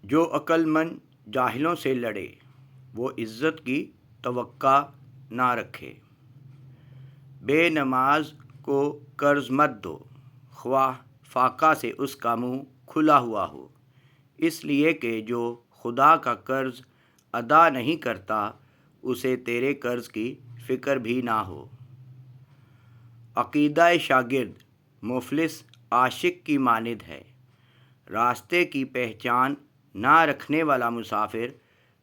جو عقل مند جاہلوں سے لڑے وہ عزت کی توقع نہ رکھے۔ بے نماز کو قرض مت دو، خواہ فاقہ سے اس کا منہ کھلا ہوا ہو، اس لیے کہ جو خدا کا قرض ادا نہیں کرتا اسے تیرے قرض کی فکر بھی نہ ہو۔ عقیدہ شاگرد مفلس عاشق کی مانند ہے، راستے کی پہچان نہ رکھنے والا مسافر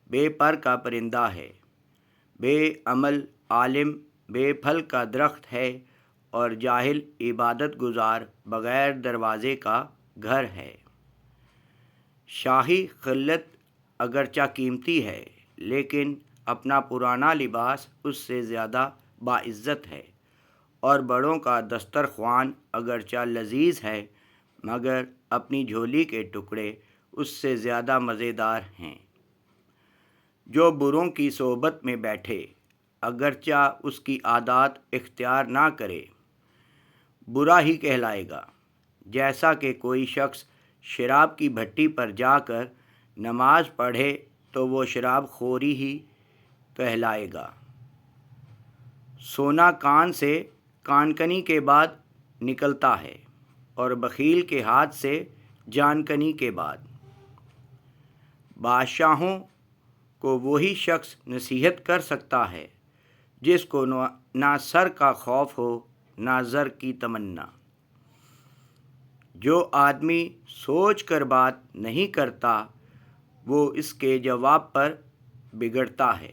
بے پر کا پرندہ ہے۔ بے عمل عالم بے پھل کا درخت ہے، اور جاہل عبادت گزار بغیر دروازے کا گھر ہے۔ شاہی خلعت اگرچہ قیمتی ہے لیکن اپنا پرانا لباس اس سے زیادہ باعزت ہے، اور بڑوں کا دسترخوان اگرچہ لذیذ ہے مگر اپنی جھولی کے ٹکڑے اس سے زیادہ مزیدار ہیں۔ جو بروں کی صحبت میں بیٹھے اگرچہ اس کی عادات اختیار نہ کرے برا ہی کہلائے گا، جیسا کہ کوئی شخص شراب کی بھٹی پر جا کر نماز پڑھے تو وہ شراب خوری ہی کہلائے گا۔ سونا کان سے کان کنی کے بعد نکلتا ہے، اور بخیل کے ہاتھ سے جان کنی کے بعد۔ بادشاہوں کو وہی شخص نصیحت کر سکتا ہے جس کو نہ سر کا خوف ہو نہ زر کی تمنا۔ جو آدمی سوچ کر بات نہیں کرتا وہ اس کے جواب پر بگڑتا ہے۔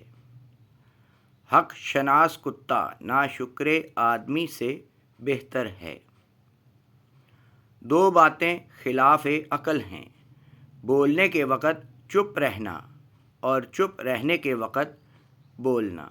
حق شناس کتا ناشکر آدمی سے بہتر ہے۔ دو باتیں خلاف عقل ہیں، بولنے کے وقت چپ رہنا اور چپ رہنے کے وقت بولنا۔